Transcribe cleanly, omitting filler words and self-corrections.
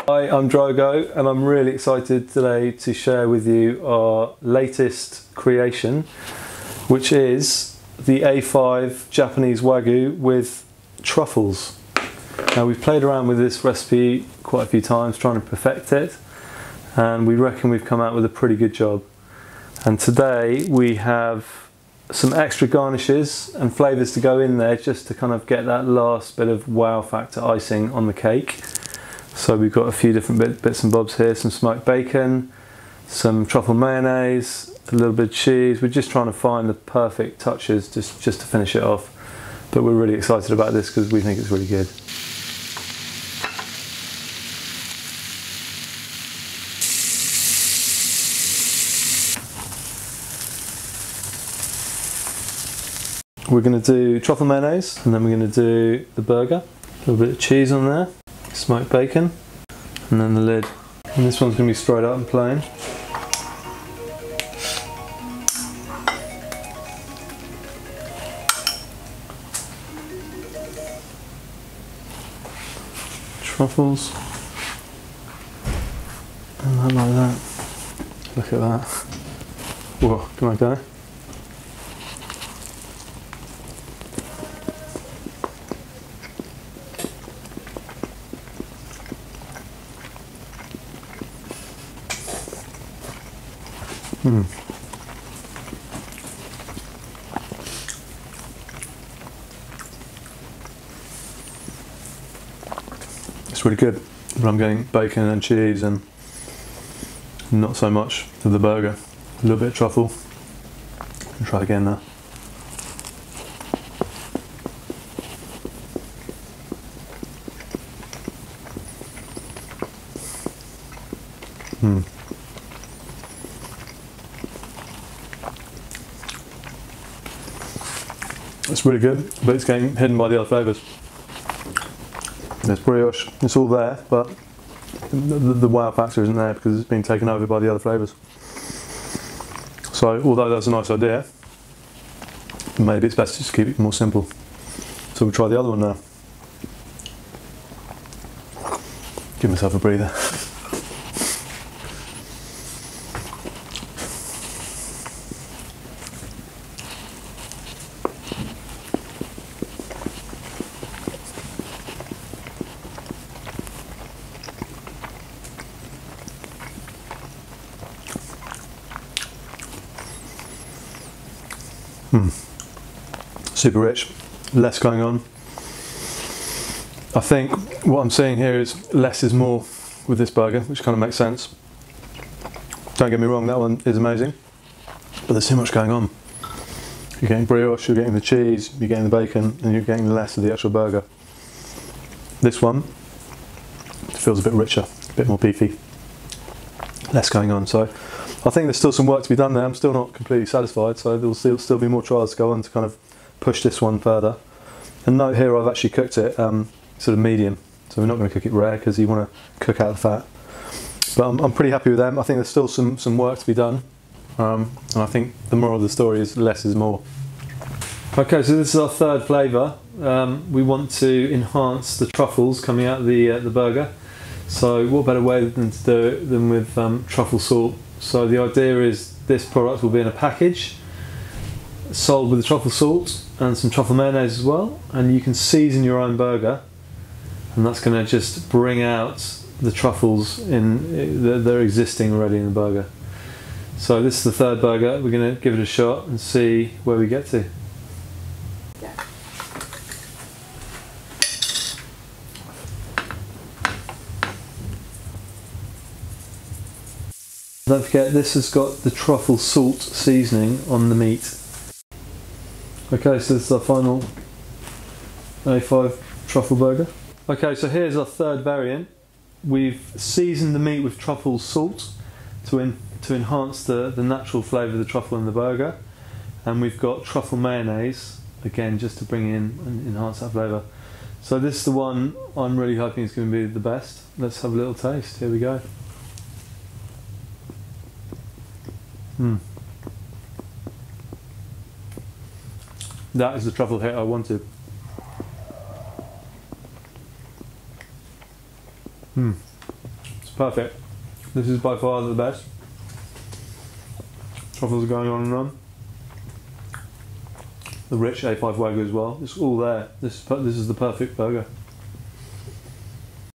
Hi, I'm Drogo and I'm really excited today to share with you our latest creation, which is the A5 Japanese Wagyu with truffles. Now, we've played around with this recipe quite a few times trying to perfect it, and we reckon we've come out with a pretty good job. And today we have some extra garnishes and flavours to go in there just to kind of get that last bit of wow factor icing on the cake. So we've got a few different bits and bobs here, some smoked bacon, some truffle mayonnaise, a little bit of cheese. We're just trying to find the perfect touches just to finish it off. But we're really excited about this because we think it's really good. We're going to do truffle mayonnaise, and then we're going to do the burger. A little bit of cheese on there, smoked bacon, and then the lid. And this one's going to be straight up and plain. Truffles. And that like that. Look at that. Whoa, can I go? It's really good, but I'm getting bacon and cheese and not so much of the burger. A little bit of truffle. I'll try again now. It's really good, but it's getting hidden by the other flavours. There's brioche, it's all there, but the wow factor isn't there because it's been taken over by the other flavours. So, although that's a nice idea, maybe it's best just to keep it more simple. So we'll try the other one now. Give myself a breather. Super rich, less going on. I think what I'm seeing here is less is more with this burger, which kind of makes sense. Don't get me wrong, that one is amazing, but there's too much going on. You're getting brioche, you're getting the cheese, you're getting the bacon, and you're getting less of the actual burger. This one feels a bit richer, a bit more beefy, less going on. So I think there's still some work to be done there. I'm still not completely satisfied, so there'll still be more trials to go on to kind of push this one further. And note here, I've actually cooked it sort of medium, so we're not going to cook it rare because you want to cook out the fat. But I'm pretty happy with them. I think there's still some work to be done, and I think the moral of the story is less is more. Okay, so this is our third flavour. We want to enhance the truffles coming out of the burger. So what better way than to do it than with truffle salt. So the idea is this product will be in a package sold with the truffle salt and some truffle mayonnaise as well, and you can season your own burger, and that's going to just bring out the truffles in they're existing already in the burger. So this is the third burger. We're going to give it a shot and see where we get to. Don't forget, this has got the truffle salt seasoning on the meat. Okay, so this is our final A5 truffle burger. Okay, so here's our third variant. We've seasoned the meat with truffle salt to enhance the natural flavour of the truffle in the burger. And we've got truffle mayonnaise, again, just to bring in and enhance that flavour. So this is the one I'm really hoping is going to be the best. Let's have a little taste. Here we go. That is the truffle hit I wanted. perfect. This is by far the best. Truffles are going on and on. The rich A5 Wagyu as well. It's all there. This is the perfect burger.